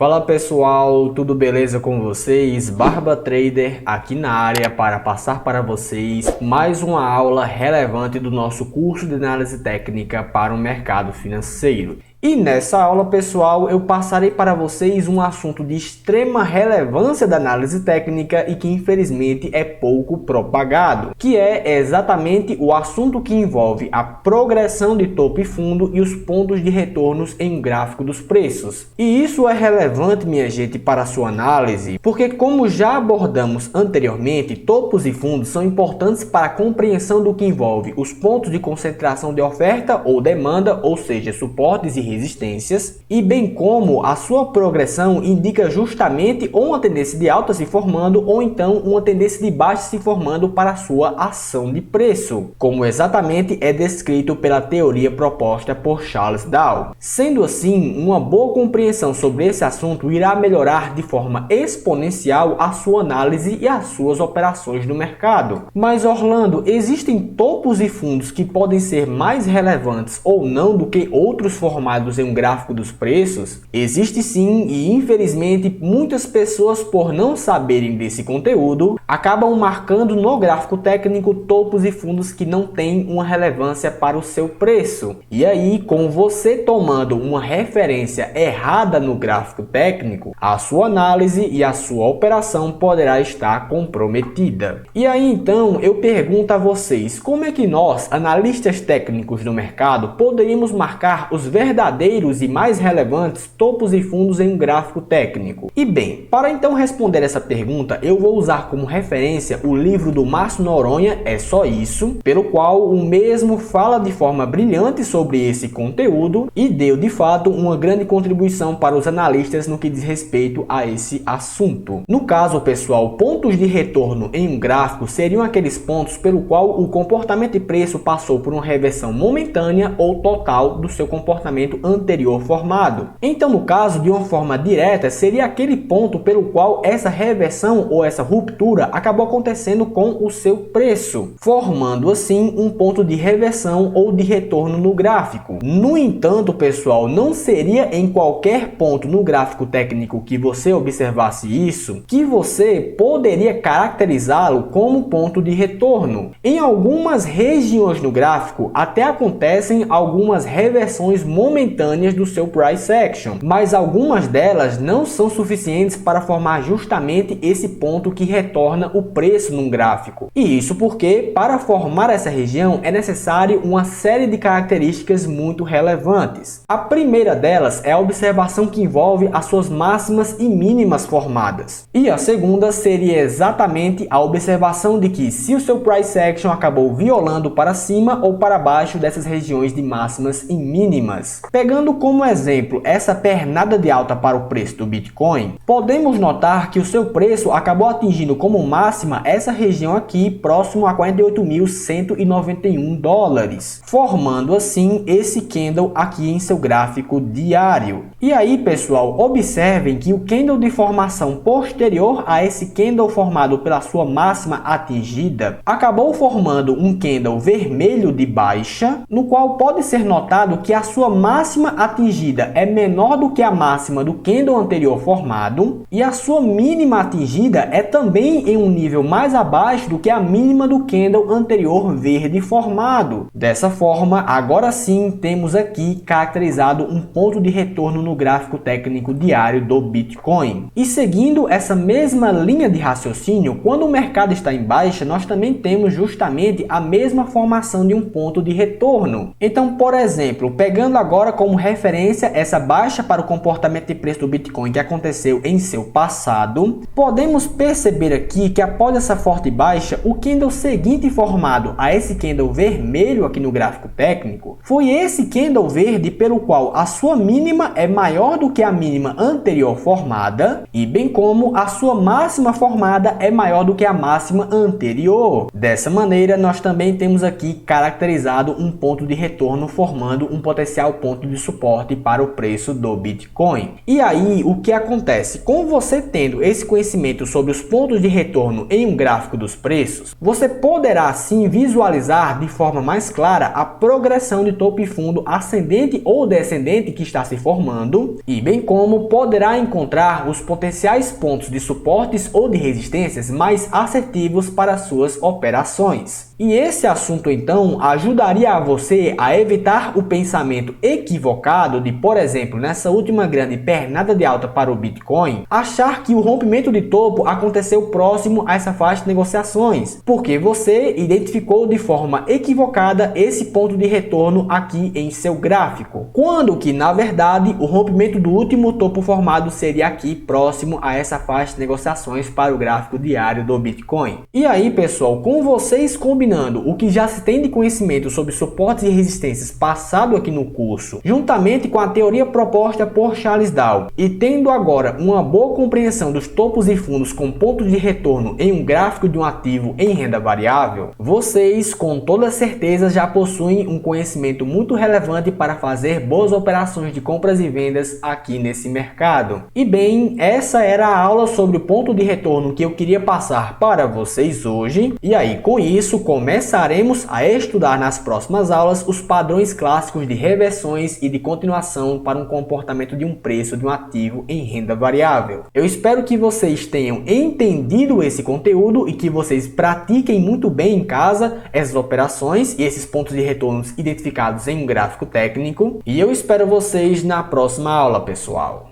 Fala pessoal, tudo beleza com vocês? Barba Trader aqui na área para passar para vocês mais uma aula relevante do nosso curso de análise técnica para o mercado financeiro. E nessa aula, pessoal, eu passarei para vocês um assunto de extrema relevância da análise técnica e que infelizmente é pouco propagado, que é exatamente o assunto que envolve a progressão de topo e fundo e os pontos de retornos em um gráfico dos preços. E isso é relevante, minha gente, para a sua análise, porque como já abordamos anteriormente, topos e fundos são importantes para a compreensão do que envolve os pontos de concentração de oferta ou demanda, ou seja, suportes e resistências, e bem como a sua progressão indica justamente ou uma tendência de alta se formando ou então uma tendência de baixa se formando para a sua ação de preço, como exatamente é descrito pela teoria proposta por Charles Dow. Sendo assim, uma boa compreensão sobre esse assunto irá melhorar de forma exponencial a sua análise e as suas operações no mercado. Mas Orlando, existem topos e fundos que podem ser mais relevantes ou não do que outros formados em um gráfico dos preços? Existe sim, e infelizmente muitas pessoas, por não saberem desse conteúdo, acabam marcando no gráfico técnico topos e fundos que não têm uma relevância para o seu preço. E aí, com você tomando uma referência errada no gráfico técnico, a sua análise e a sua operação poderá estar comprometida. E aí então eu pergunto a vocês, como é que nós, analistas técnicos do mercado, poderíamos marcar os verdadeiros e mais relevantes topos e fundos em um gráfico técnico? E bem, para então responder essa pergunta, eu vou usar como referência o livro do Márcio Noronha, É Só Isso, pelo qual o mesmo fala de forma brilhante sobre esse conteúdo e deu de fato uma grande contribuição para os analistas no que diz respeito a esse assunto. No caso, pessoal, pontos de retorno em um gráfico seriam aqueles pontos pelo qual o comportamento de preço passou por uma reversão momentânea ou total do seu comportamento anterior formado. Então, no caso de uma forma direta, seria aquele ponto pelo qual essa reversão ou essa ruptura acabou acontecendo com o seu preço, formando assim um ponto de reversão ou de retorno no gráfico. No entanto, pessoal, não seria em qualquer ponto no gráfico técnico que você observasse isso que você poderia caracterizá-lo como ponto de retorno. Em algumas regiões no gráfico até acontecem algumas reversões momentâneas do seu price action, mas algumas delas não são suficientes para formar justamente esse ponto que retorna o preço num gráfico. E isso porque, para formar essa região, é necessário uma série de características muito relevantes. A primeira delas é a observação que envolve as suas máximas e mínimas formadas. E a segunda seria exatamente a observação de que se o seu price action acabou violando para cima ou para baixo dessas regiões de máximas e mínimas. Pegando como exemplo essa pernada de alta para o preço do Bitcoin, podemos notar que o seu preço acabou atingindo como máxima essa região aqui, próximo a 48.191 dólares, formando assim esse candle aqui em seu gráfico diário. E aí, pessoal, observem que o candle de formação posterior a esse candle formado pela sua máxima atingida, acabou formando um candle vermelho de baixa, no qual pode ser notado que a sua máxima atingida é menor do que a máxima do candle anterior formado e a sua mínima atingida é também em um nível mais abaixo do que a mínima do candle anterior verde formado. Dessa forma, agora sim temos aqui caracterizado um ponto de retorno no gráfico técnico diário do Bitcoin. E seguindo essa mesma linha de raciocínio, quando o mercado está em baixa, nós também temos justamente a mesma formação de um ponto de retorno. Então, por exemplo, pegando agora como referência essa baixa para o comportamento de preço do Bitcoin que aconteceu em seu passado, podemos perceber aqui que após essa forte baixa, o candle seguinte formado a esse candle vermelho aqui no gráfico técnico, foi esse candle verde pelo qual a sua mínima é maior do que a mínima anterior formada e bem como a sua máxima formada é maior do que a máxima anterior. Dessa maneira, nós também temos aqui caracterizado um ponto de retorno formando um potencial ponto ponto de suporte para o preço do Bitcoin. E aí, o que acontece? Com você tendo esse conhecimento sobre os pontos de retorno em um gráfico dos preços, você poderá assim visualizar de forma mais clara a progressão de topo e fundo ascendente ou descendente que está se formando, e bem como poderá encontrar os potenciais pontos de suportes ou de resistências mais assertivos para suas operações. E esse assunto então ajudaria a você a evitar o pensamento equivocado de, por exemplo, nessa última grande pernada de alta para o Bitcoin, achar que o rompimento de topo aconteceu próximo a essa faixa de negociações, porque você identificou de forma equivocada esse ponto de retorno aqui em seu gráfico, quando que na verdade o rompimento do último topo formado seria aqui próximo a essa faixa de negociações para o gráfico diário do Bitcoin. E aí, pessoal, com vocês combinando o que já se tem de conhecimento sobre suportes e resistências passado aqui no curso, juntamente com a teoria proposta por Charles Dow, e tendo agora uma boa compreensão dos topos e fundos com pontos de retorno em um gráfico de um ativo em renda variável, vocês com toda certeza já possuem um conhecimento muito relevante para fazer boas operações de compras e vendas aqui nesse mercado. E bem, essa era a aula sobre o ponto de retorno que eu queria passar para vocês hoje. E aí, com isso, começaremos a estudar nas próximas aulas os padrões clássicos de reversões e de continuação para um comportamento de um preço de um ativo em renda variável. Eu espero que vocês tenham entendido esse conteúdo e que vocês pratiquem muito bem em casa essas operações e esses pontos de retornos identificados em um gráfico técnico. E eu espero vocês na próxima aula, pessoal.